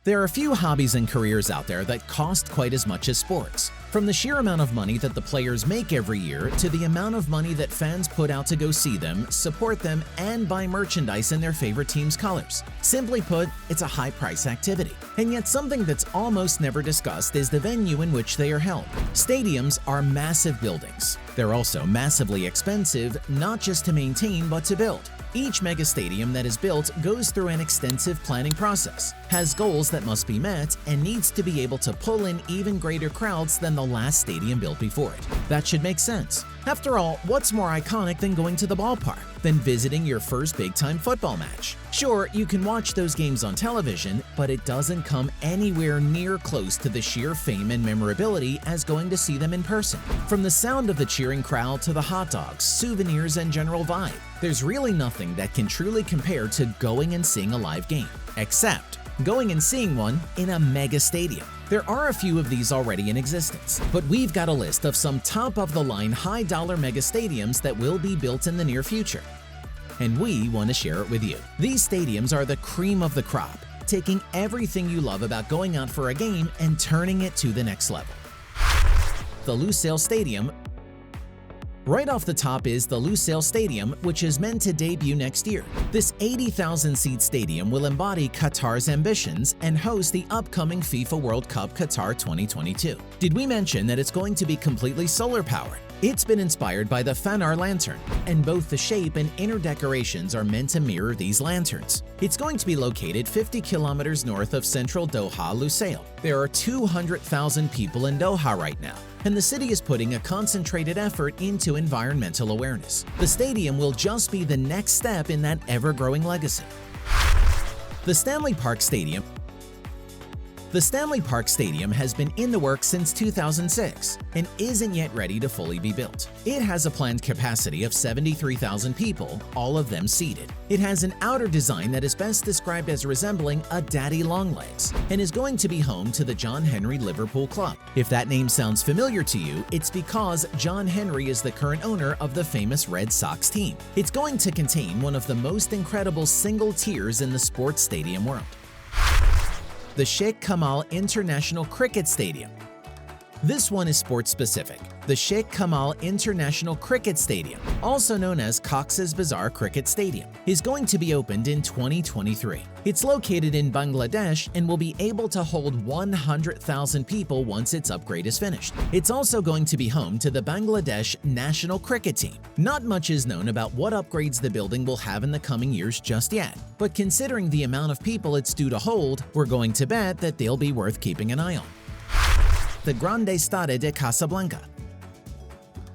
There are few hobbies and careers out there that cost quite as much as sports. From the sheer amount of money that the players make every year to the amount of money that fans put out to go see them, support them, and buy merchandise in their favorite team's colors. Simply put, it's a high-price activity. And yet something that's almost never discussed is the venue in which they are held. Stadiums are massive buildings. They're also massively expensive, not just to maintain but to build. Each mega stadium that is built goes through an extensive planning process, has goals that must be met, and needs to be able to pull in even greater crowds than the last stadium built before it. That should make sense. After all, what's more iconic than going to the ballpark, than visiting your first big-time football match? Sure, you can watch those games on television, but it doesn't come anywhere near close to the sheer fame and memorability as going to see them in person. From the sound of the cheering crowd to the hot dogs, souvenirs, and general vibe, there's really nothing that can truly compare to going and seeing a live game, except going and seeing one in a mega stadium. There are a few of these already in existence, but we've got a list of some top-of-the-line high-dollar mega stadiums that will be built in the near future, and we want to share it with you. These stadiums are the cream of the crop, taking everything you love about going out for a game and turning it to the next level. The Lusail Stadium. Right off the top is the Lusail Stadium, which is meant to debut next year. This 80,000-seat stadium will embody Qatar's ambitions and host the upcoming FIFA World Cup Qatar 2022. Did we mention that it's going to be completely solar-powered? It's been inspired by the Fanar lantern, and both the shape and inner decorations are meant to mirror these lanterns. It's going to be located 50 kilometers north of central Doha, Lusail. There are 200,000 people in Doha right now, and the city is putting a concentrated effort into environmental awareness. The stadium will just be the next step in that ever-growing legacy. The Stanley Park Stadium. The Stanley Park Stadium has been in the works since 2006 and isn't yet ready to fully be built. It has a planned capacity of 73,000 people, all of them seated. It has an outer design that is best described as resembling a daddy longlegs and is going to be home to the John Henry Liverpool Club. If that name sounds familiar to you, it's because John Henry is the current owner of the famous Red Sox team. It's going to contain one of the most incredible single tiers in the sports stadium world. The Sheikh Kamal International Cricket Stadium. This one is sports-specific. The Sheikh Kamal International Cricket Stadium, also known as Cox's Bazar Cricket Stadium, is going to be opened in 2023. It's located in Bangladesh and will be able to hold 100,000 people once its upgrade is finished. It's also going to be home to the Bangladesh national cricket team. Not much is known about what upgrades the building will have in the coming years just yet, but considering the amount of people it's due to hold, we're going to bet that they'll be worth keeping an eye on. The Grande STADE de Casablanca.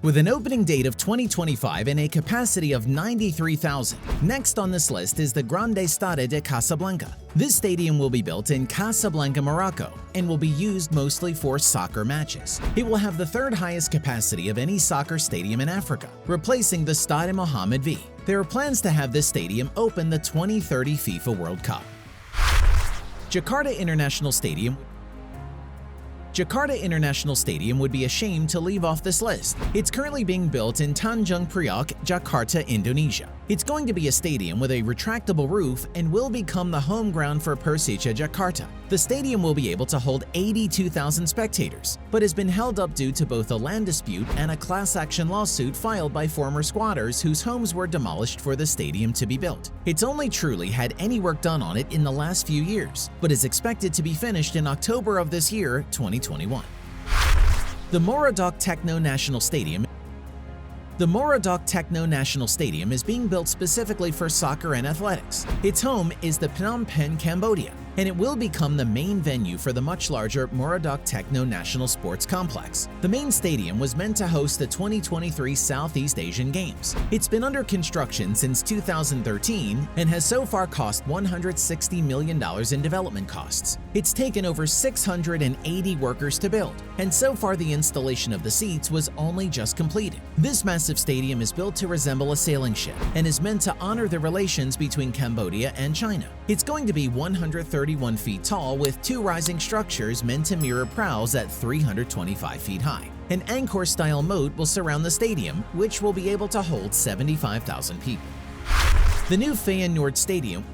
With an opening date of 2025 and a capacity of 93,000. Next on this list is the Grande STADE de Casablanca. This stadium will be built in Casablanca, Morocco, and will be used mostly for soccer matches. It will have the third highest capacity of any soccer stadium in Africa, replacing the Stade Mohammed V. There are plans to have this stadium open the 2030 FIFA World Cup. Jakarta International Stadium. Jakarta International Stadium would be a shame to leave off this list. It's currently being built in Tanjung Priok, Jakarta, Indonesia. It's going to be a stadium with a retractable roof and will become the home ground for Persija Jakarta. The stadium will be able to hold 82,000 spectators, but has been held up due to both a land dispute and a class action lawsuit filed by former squatters whose homes were demolished for the stadium to be built. It's only truly had any work done on it in the last few years, but is expected to be finished in October of this year, 2021. The MORODOK Techno National Stadium. The MORODOK Techno National Stadium is being built specifically for soccer and athletics. Its home is the Phnom Penh, Cambodia, and it will become the main venue for the much larger MORODOK Techno National Sports Complex. The main stadium was meant to host the 2023 Southeast Asian Games. It's been under construction since 2013 and has so far cost $160 million in development costs. It's taken over 680 workers to build, and so far the installation of the seats was only just completed. This massive stadium is built to resemble a sailing ship and is meant to honor the relations between Cambodia and China. It's going to be 131 feet tall with two rising structures meant to mirror prows at 325 feet high. An Angkor-style moat will surround the stadium, which will be able to hold 75,000 people. The new FEYENOORD Stadium.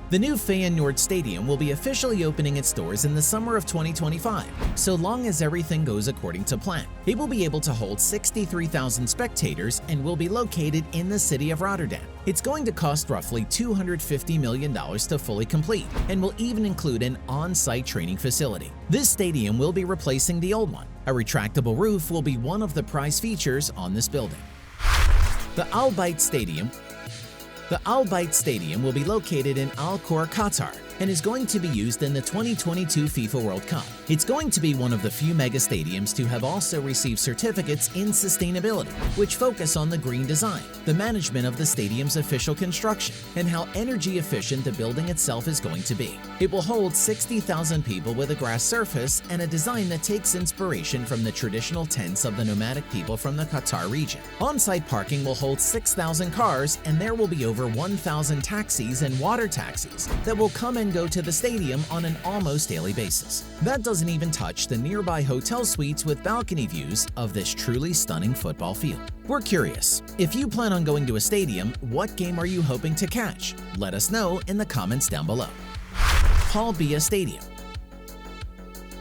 The new FEYENOORD Stadium will be officially opening its doors in the summer of 2025, so long as everything goes according to plan. It will be able to hold 63,000 spectators and will be located in the city of Rotterdam. It's going to cost roughly $250 million to fully complete and will even include an on-site training facility. This stadium will be replacing the old one. A retractable roof will be one of the prize features on this building. The Al Bayt Stadium will be located in Al Khor, Qatar, and is going to be used in the 2022 FIFA World Cup. It's going to be one of the few mega stadiums to have also received certificates in sustainability, which focus on the green design, the management of the stadium's official construction, and how energy efficient the building itself is going to be. It will hold 60,000 people with a grass surface and a design that takes inspiration from the traditional tents of the nomadic people from the Qatar region. On-site parking will hold 6,000 cars, and there will be over 1,000 taxis and water taxis that will come and go to the stadium on an almost daily basis. That doesn't even touch the nearby hotel suites with balcony views of this truly stunning football field. We're curious, if you plan on going to a stadium, what game are you hoping to catch? Let us know in the comments down below. Paul Biya Stadium.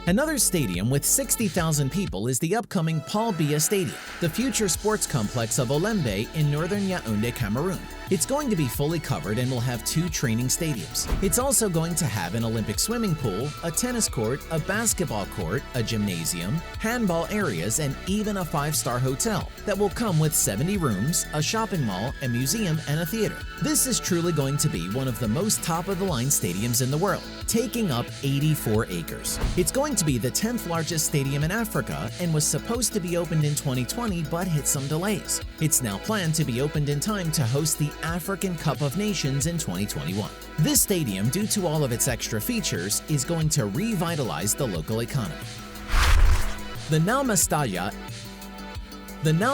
Another stadium with 60,000 people is the upcoming Paul Biya Stadium, the future sports complex of Olembe in northern Yaoundé, Cameroon. It's going to be fully covered and will have 2 training stadiums. It's also going to have an Olympic swimming pool, a tennis court, a basketball court, a gymnasium, handball areas, and even a 5-star hotel that will come with 70 rooms, a shopping mall, a museum, and a theater. This is truly going to be one of the most top-of-the-line stadiums in the world, taking up 84 acres. It's going to be the 10th largest stadium in Africa and was supposed to be opened in 2020 but hit some delays. It's now planned to be opened in time to host the African Cup of Nations in 2021. This stadium, due to all of its extra features, is going to revitalize the local economy. The Now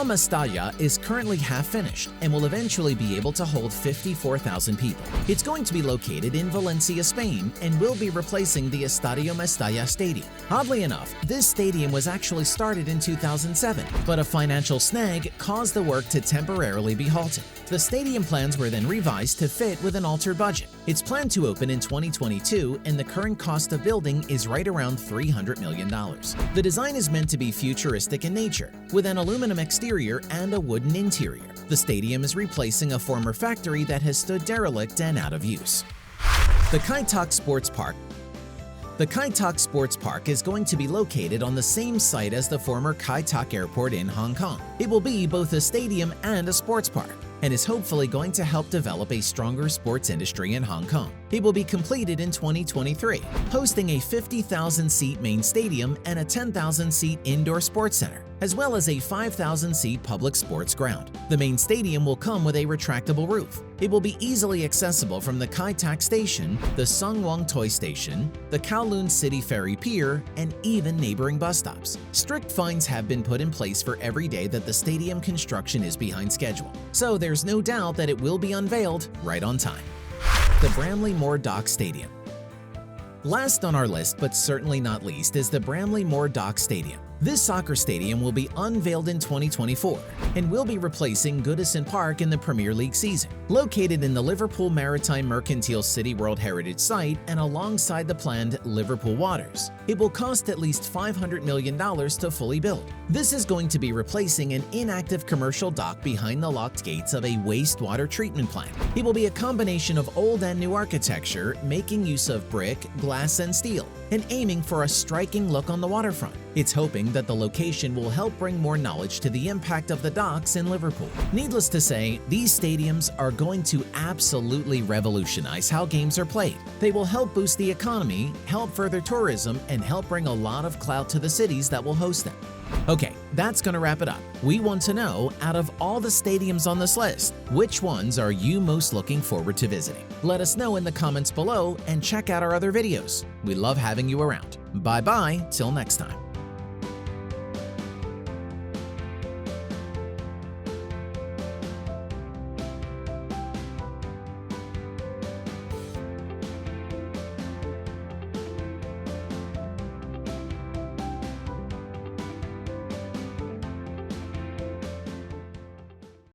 Mestalla is currently half finished and will eventually be able to hold 54,000 people. It's going to be located in Valencia, Spain, and will be replacing the Estadio Mestalla Stadium. Oddly enough, this stadium was actually started in 2007, but a financial snag caused the work to temporarily be halted. The stadium plans were then revised to fit with an altered budget. It's planned to open in 2022, and the current cost of building is right around $300 million. The design is meant to be futuristic in nature, with an aluminum exterior and a wooden interior. The stadium is replacing a former factory that has stood derelict and out of use. The Kai Tak Sports Park. The Kai Tak Sports Park is going to be located on the same site as the former Kai Tak Airport in Hong Kong. It will be both a stadium and a sports park, and is hopefully going to help develop a stronger sports industry in Hong Kong. It will be completed in 2023, hosting a 50,000-seat main stadium and a 10,000-seat indoor sports center, as well as a 5,000-seat public sports ground. The main stadium will come with a retractable roof. It will be easily accessible from the Kai Tak Station, the Sung Wong Toy Station, the Kowloon City Ferry Pier, and even neighboring bus stops. Strict fines have been put in place for every day that the stadium construction is behind schedule, so there's no doubt that it will be unveiled right on time. The BRAMLEY-MOORE Stadium. Last on our list, but certainly not least, is the BRAMLEY-MOORE Stadium. This soccer stadium will be unveiled in 2024 and will be replacing Goodison Park in the Premier League season. Located in the Liverpool Maritime Mercantile City World Heritage Site and alongside the planned Liverpool Waters, it will cost at least $500 million to fully build. This is going to be replacing an inactive commercial dock behind the locked gates of a wastewater treatment plant. It will be a combination of old and new architecture, making use of brick, glass, and steel, and aiming for a striking look on the waterfront. It's hoping that the location will help bring more knowledge to the impact of the docks in Liverpool. Needless to say, these stadiums are going to absolutely revolutionize how games are played. They will help boost the economy, help further tourism, and help bring a lot of clout to the cities that will host them. Okay, that's gonna wrap it up. We want to know, out of all the stadiums on this list, which ones are you most looking forward to visiting? Let us know in the comments below and check out our other videos. We love having you around. Bye-bye, till next time.